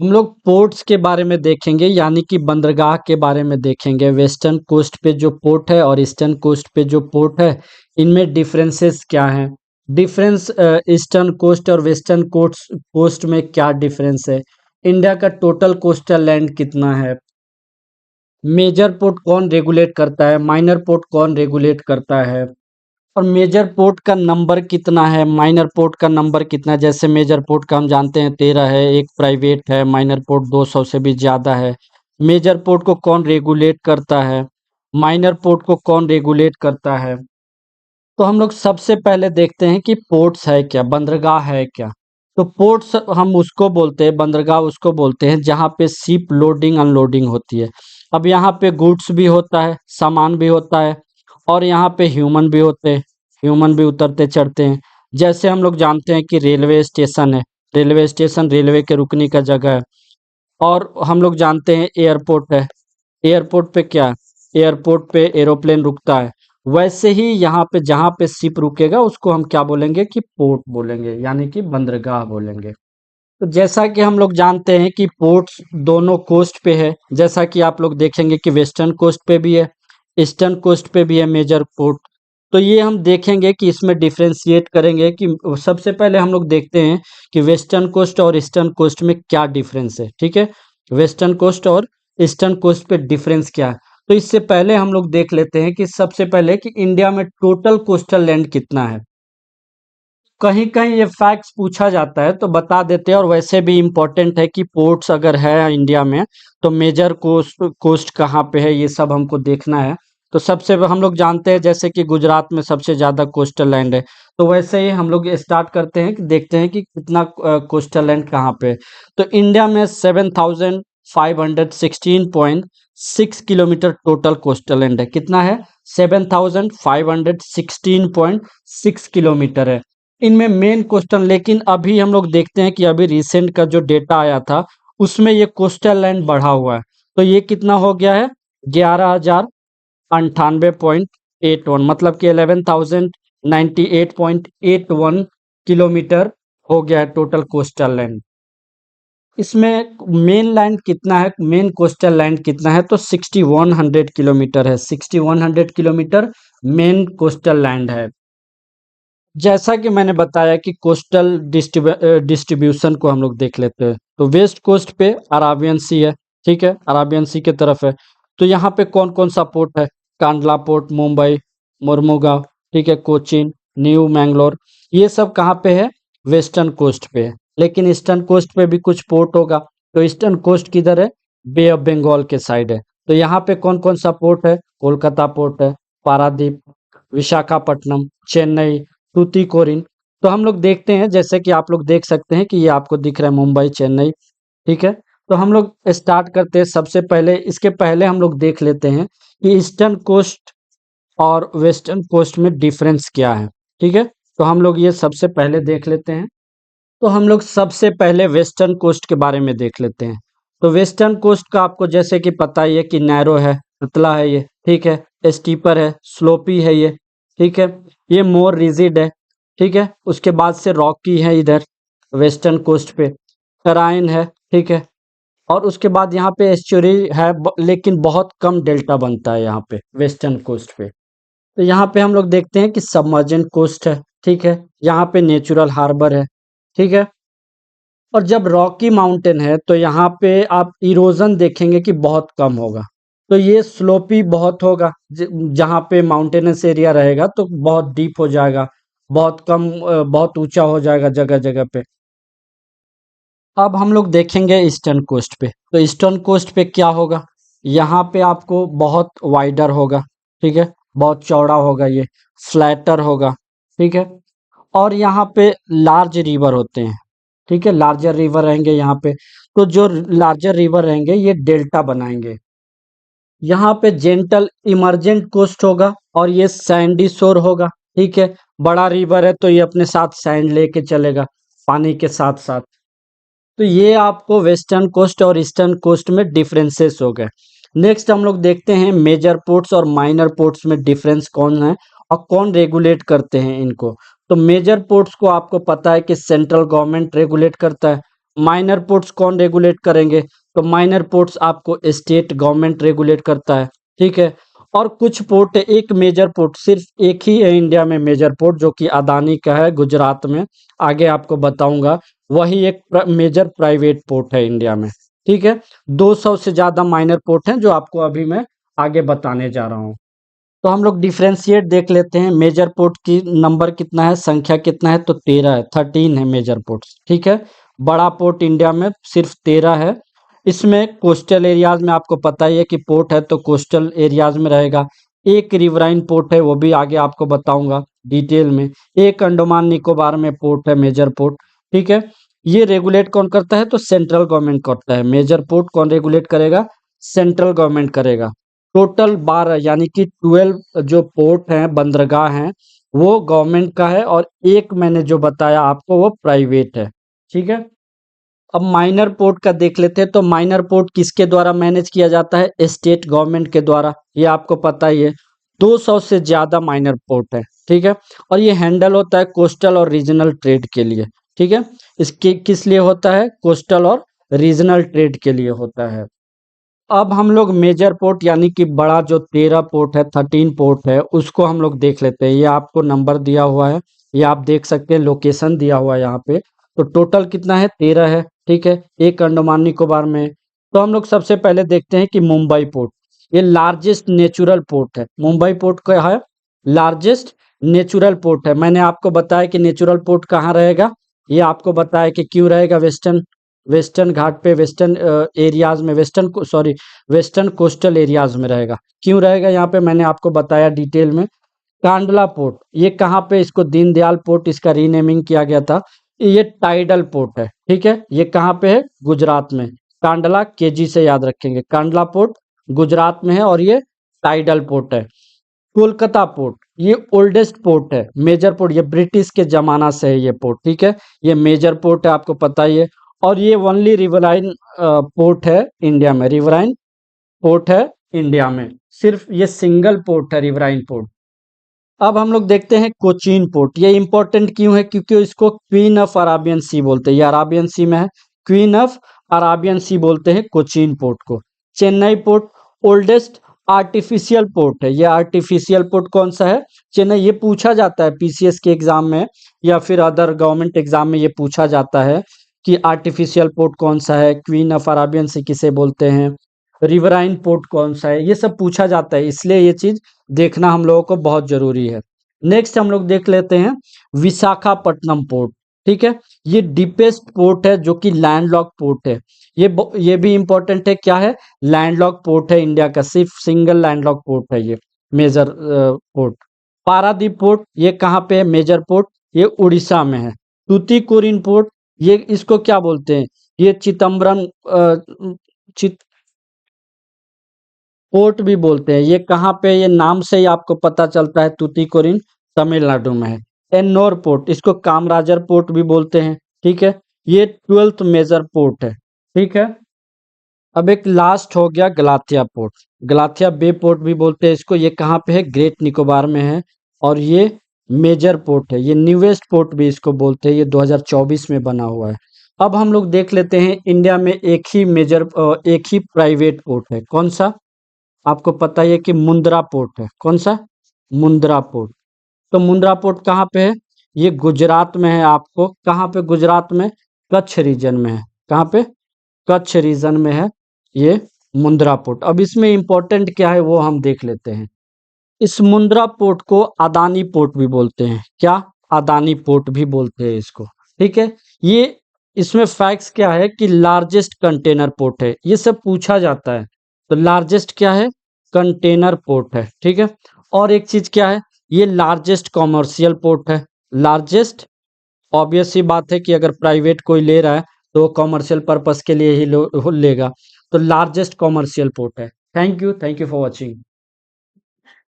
हम लोग पोर्ट्स के बारे में देखेंगे, यानी कि बंदरगाह के बारे में देखेंगे। वेस्टर्न कोस्ट पे जो पोर्ट है और ईस्टर्न कोस्ट पे जो पोर्ट है, इनमें डिफरेंसेस क्या हैं। डिफरेंस ईस्टर्न कोस्ट और वेस्टर्न कोस्ट कोस्ट में क्या डिफरेंस है। इंडिया का टोटल कोस्टल लैंड कितना है। मेजर पोर्ट कौन रेगुलेट करता है, माइनर पोर्ट कौन रेगुलेट करता है। और मेजर पोर्ट का नंबर कितना है, माइनर पोर्ट का नंबर कितना है। जैसे मेजर पोर्ट का हम जानते हैं 13 है, एक प्राइवेट है। माइनर पोर्ट 200 से भी ज़्यादा है। मेजर पोर्ट को कौन रेगुलेट करता है, माइनर पोर्ट को कौन रेगुलेट करता है। तो हम लोग सबसे पहले देखते हैं कि पोर्ट्स है क्या, बंदरगाह है क्या। तो पोर्ट्स हम उसको बोलते हैं, बंदरगाह उसको बोलते हैं जहाँ पे शिप लोडिंग अनलोडिंग होती है। अब यहाँ पे गुड्स भी होता है, सामान भी होता है, और यहाँ पे ह्यूमन भी होते हैं, ह्यूमन भी उतरते चढ़ते हैं। जैसे हम लोग जानते हैं कि रेलवे स्टेशन है, रेलवे स्टेशन रेलवे के रुकने का जगह है। और हम लोग जानते हैं एयरपोर्ट है, एयरपोर्ट पे क्या, एयरपोर्ट पे एरोप्लेन रुकता है। वैसे ही यहाँ पे जहाँ पे शिप रुकेगा उसको हम क्या बोलेंगे कि पोर्ट बोलेंगे, यानी कि बंदरगाह बोलेंगे। तो जैसा कि हम लोग जानते हैं कि पोर्ट्स दोनों कोस्ट पे है। जैसा कि आप लोग देखेंगे कि वेस्टर्न कोस्ट पे भी है, ईस्टर्न कोस्ट पे भी है मेजर पोर्ट। तो ये हम देखेंगे कि इसमें डिफरेंशिएट करेंगे कि सबसे पहले हम लोग देखते हैं कि वेस्टर्न कोस्ट और ईस्टर्न कोस्ट में क्या डिफरेंस है। ठीक है, वेस्टर्न कोस्ट और ईस्टर्न कोस्ट पे डिफरेंस क्या है। तो इससे पहले हम लोग देख लेते हैं कि सबसे पहले कि इंडिया में टोटल कोस्टल लैंड कितना है। कहीं कहीं ये फैक्ट्स पूछा जाता है तो बता देते हैं, और वैसे भी इम्पोर्टेंट है कि पोर्ट्स अगर है इंडिया में तो मेजर कोस्ट कोस्ट कहाँ पे है, ये सब हमको देखना है। तो सबसे हम लोग जानते हैं जैसे कि गुजरात में सबसे ज़्यादा कोस्टल लैंड है। तो वैसे ही हम लोग स्टार्ट करते हैं कि देखते हैं कि कितना कोस्टल लैंड कहाँ पे है। तो इंडिया में 7,516.6 किलोमीटर टोटल कोस्टल लैंड है। कितना है, 7,516.6 किलोमीटर है। इनमें मेन क्वेश्चन, लेकिन अभी हम लोग देखते हैं कि अभी रिसेंट का जो डेटा आया था उसमें ये कोस्टल लाइन बढ़ा हुआ है। तो ये कितना हो गया है, 11,098.81, मतलब कि 11,098.81 किलोमीटर हो गया है टोटल कोस्टल लाइन। इसमें मेन लाइन कितना है, मेन कोस्टल लाइन कितना है, तो 6,100 किलोमीटर है। 6,100 किलोमीटर मेन कोस्टल लैंड है। जैसा कि मैंने बताया कि कोस्टल डिस्ट्रीब्यूशन को हम लोग देख लेते हैं। तो वेस्ट कोस्ट पे अराबियन सी है, ठीक है, अराबियन सी के तरफ है। तो यहाँ पे कौन कौन सा पोर्ट है, कांडला पोर्ट, मुंबई, मुर्मुगांव, ठीक है, कोचीन, न्यू मैंगलोर, ये सब कहाँ पे है, वेस्टर्न कोस्ट पे है। लेकिन ईस्टर्न कोस्ट पे भी कुछ पोर्ट होगा। तो ईस्टर्न कोस्ट किधर है, बे ऑफ बंगाल के साइड है। तो यहाँ पे कौन कौन सा पोर्ट है, कोलकाता पोर्ट है, पारादीप, विशाखापट्टनम, चेन्नई, तूतीकोरिन। तो हम लोग देखते हैं, जैसे कि आप लोग देख सकते हैं कि ये आपको दिख रहा है मुंबई, चेन्नई, ठीक है। तो हम लोग स्टार्ट करते हैं। सबसे पहले इसके पहले हम लोग देख लेते हैं कि ईस्टर्न कोस्ट और वेस्टर्न कोस्ट में डिफरेंस क्या है, ठीक है। तो हम लोग ये सबसे पहले देख लेते हैं। तो हम लोग सबसे पहले वेस्टर्न कोस्ट के बारे में देख लेते हैं। तो वेस्टर्न कोस्ट का आपको जैसे कि पता ही है कि नैरो है, पतला है ये, ठीक है, स्टीपर है, स्लोपी है ये, ठीक है, ये मोर रिजिड है, ठीक है। उसके बाद से रॉकी है इधर वेस्टर्न कोस्ट पे, टराइन है, ठीक है। और उसके बाद यहाँ पे एस्चुरी है, लेकिन बहुत कम डेल्टा बनता है यहाँ पे वेस्टर्न कोस्ट पे। तो यहाँ पे हम लोग देखते हैं कि सबमर्जेंट कोस्ट है, ठीक है, यहाँ पे नेचुरल हार्बर है, ठीक है। और जब रॉकी माउंटेन है तो यहाँ पे आप इरोजन देखेंगे कि बहुत कम होगा। तो ये स्लोपी बहुत होगा, जहाँ पे माउंटेनस एरिया रहेगा तो बहुत डीप हो जाएगा, बहुत कम बहुत ऊंचा हो जाएगा जगह जगह पे। अब हम लोग देखेंगे ईस्टर्न कोस्ट पे। तो ईस्टर्न कोस्ट पे क्या होगा, यहाँ पे आपको बहुत वाइडर होगा, ठीक है, बहुत चौड़ा होगा, ये फ्लैटर होगा, ठीक है। और यहाँ पे लार्ज रिवर होते हैं, ठीक है, लार्जर रिवर रहेंगे यहाँ पे। तो जो लार्जर रिवर रहेंगे ये डेल्टा बनाएंगे। यहाँ पे जेंटल इमरजेंट कोस्ट होगा और ये सैंडी शोर होगा, ठीक है। बड़ा रिवर है तो ये अपने साथ सैंड लेके चलेगा पानी के साथ साथ। तो ये आपको वेस्टर्न कोस्ट और ईस्टर्न कोस्ट में डिफरेंसेस हो गए। नेक्स्ट हम लोग देखते हैं मेजर पोर्ट्स और माइनर पोर्ट्स में डिफरेंस कौन है और कौन रेगुलेट करते हैं इनको। तो मेजर पोर्ट्स को आपको पता है कि सेंट्रल गवर्नमेंट रेगुलेट करता है। माइनर पोर्ट्स कौन रेगुलेट करेंगे? तो माइनर पोर्ट्स आपको स्टेट गवर्नमेंट रेगुलेट करता है, ठीक है। और कुछ पोर्ट है, एक मेजर पोर्ट सिर्फ एक ही है इंडिया में मेजर पोर्ट, जो कि अदानी का है गुजरात में, आगे आपको बताऊंगा। वही एक मेजर प्राइवेट पोर्ट है इंडिया में, ठीक है। 200 से ज्यादा माइनर पोर्ट हैं जो आपको अभी मैं आगे बताने जा रहा हूँ। तो हम लोग डिफरेंशिएट देख लेते हैं। मेजर पोर्ट की नंबर कितना है, संख्या कितना है? तो 13 है, 13 है मेजर पोर्ट्स, ठीक है। बड़ा पोर्ट इंडिया में सिर्फ 13 है। इसमें कोस्टल एरियाज में आपको पता ही है कि पोर्ट है तो कोस्टल एरियाज में रहेगा। एक रिवराइन पोर्ट है, वो भी आगे आपको बताऊंगा डिटेल में। एक अंडमान निकोबार में पोर्ट है, मेजर पोर्ट, ठीक है। ये रेगुलेट कौन करता है? तो सेंट्रल गवर्नमेंट करता है। मेजर पोर्ट कौन रेगुलेट करेगा? सेंट्रल गवर्नमेंट करेगा। टोटल 12 यानी कि 12 जो पोर्ट हैं, बंदरगाह हैं, वो गवर्नमेंट का है, और एक मैंने जो बताया आपको वो प्राइवेट है, ठीक है। अब माइनर पोर्ट का देख लेते हैं। तो माइनर पोर्ट किसके द्वारा मैनेज किया जाता है? स्टेट गवर्नमेंट के द्वारा, ये आपको पता ही है। 200 से ज्यादा माइनर पोर्ट है, ठीक है। और ये हैंडल होता है कोस्टल और रीजनल ट्रेड के लिए, ठीक है। इसके किस लिए होता है? कोस्टल और रीजनल ट्रेड के लिए होता है। अब हम लोग मेजर पोर्ट यानी कि बड़ा जो 13 पोर्ट है, 13 पोर्ट है, उसको हम लोग देख लेते हैं। ये आपको नंबर दिया हुआ है, ये आप देख सकते हैं, लोकेशन दिया हुआ है यहाँ पे। तो टोटल कितना है? 13 है, ठीक है। एक अंडमान निकोबार में है। तो हम लोग सबसे पहले देखते हैं कि मुंबई पोर्ट, ये लार्जेस्ट नेचुरल पोर्ट है। मुंबई पोर्ट क्या है? लार्जेस्ट नेचुरल पोर्ट है। मैंने आपको बताया कि नेचुरल पोर्ट कहाँ रहेगा, ये आपको बताया कि क्यों रहेगा वेस्टर्न वेस्टर्न घाट पे, वेस्टर्न एरियाज में, वेस्टर्न कोस्टल एरियाज में रहेगा। क्यों रहेगा यहाँ पे मैंने आपको बताया डिटेल में। कांडला पोर्ट, ये कहाँ पे? इसको दीनदयाल पोर्ट इसका रीनेमिंग किया गया था। ये टाइडल पोर्ट है, ठीक है। ये कहाँ पे है? गुजरात में। कांडला केजी से याद रखेंगे। कांडला पोर्ट गुजरात में है, और ये टाइडल पोर्ट है। कोलकाता पोर्ट, ये ओल्डेस्ट पोर्ट है, मेजर पोर्ट, ये ब्रिटिश के जमाना से है ये पोर्ट, ठीक है। ये मेजर पोर्ट है, आपको पता ही है। और ये ओनली रिवराइन पोर्ट है इंडिया में, रिवराइन पोर्ट है इंडिया में, सिर्फ ये सिंगल पोर्ट है रिवराइन पोर्ट। अब हम लोग देखते हैं कोचीन पोर्ट। ये इंपॉर्टेंट क्यों है? क्योंकि इसको क्वीन ऑफ अराबियन सी बोलते हैं, ये अराबियन सी में है। क्वीन ऑफ अराबियन सी बोलते हैं कोचीन पोर्ट को। Chennai port oldest artificial port है। ये आर्टिफिशियल पोर्ट कौन सा है? चेन्नई। ये पूछा जाता है पीसीएस के एग्जाम में या फिर अदर गवर्नमेंट एग्जाम में, ये पूछा जाता है कि आर्टिफिशियल पोर्ट कौन सा है, क्वीन ऑफ अराबियन सी किसे बोलते हैं, रिवराइन पोर्ट कौन सा है, ये सब पूछा जाता है, इसलिए ये चीज देखना हम लोगों को बहुत जरूरी है। नेक्स्ट हम लोग देख लेते हैं विशाखापट्टनम पोर्ट, ठीक है। ये डीपेस्ट पोर्ट है जो कि लैंडलॉक पोर्ट है। ये भी इंपॉर्टेंट है, क्या है? लैंडलॉक पोर्ट है इंडिया का, सिर्फ सिंगल लैंडलॉक पोर्ट है ये, मेजर पोर्ट। पारादीप पोर्ट, ये कहाँ पे है? मेजर पोर्ट, ये उड़ीसा में है। तूतीकोरिन पोर्ट, ये इसको क्या बोलते हैं? ये चिदम्बरम चित पोर्ट भी बोलते हैं। ये कहाँ पे? ये नाम से ही आपको पता चलता है, तूतीकोरिन तमिलनाडु में है। एन्नोर पोर्ट, इसको कामराजर पोर्ट भी बोलते हैं, ठीक है। ये 12th मेजर पोर्ट है, ठीक है। अब एक लास्ट हो गया गलाथिया पोर्ट। गलाथिया बे पोर्ट भी बोलते हैं इसको। ये कहाँ पे है? ग्रेट निकोबार में है, और ये मेजर पोर्ट है। ये न्यूएस्ट पोर्ट भी इसको बोलते हैं, ये 2024 में बना हुआ है। अब हम लोग देख लेते हैं इंडिया में एक ही प्राइवेट पोर्ट है, कौन सा? आपको पता ही है कि मुंद्रा पोर्ट है। कौन सा? मुंद्रा पोर्ट। तो मुंद्रा पोर्ट कहाँ पे है? ये गुजरात में है। आपको कहाँ पे? गुजरात में कच्छ रीजन में है। कहाँ पे? कच्छ रीजन में है ये मुंद्रा पोर्ट। अब इसमें इंपॉर्टेंट क्या है वो हम देख लेते हैं। इस मुंद्रा पोर्ट को अदानी पोर्ट भी बोलते हैं। क्या? अदानी पोर्ट भी बोलते हैं इसको, ठीक है। ये इसमें फैक्ट्स क्या है कि लार्जेस्ट कंटेनर पोर्ट है, ये सब पूछा जाता है। तो लार्जेस्ट क्या है? कंटेनर पोर्ट है, ठीक है। और एक चीज क्या है? ये लार्जेस्ट कॉमर्शियल पोर्ट है। लार्जेस्ट, ऑब्वियस सी बात है कि अगर प्राइवेट कोई ले रहा है तो वो कॉमर्शियल पर्पस के लिए ही लेगा। तो लार्जेस्ट कॉमर्शियल पोर्ट है। Thank you for watching.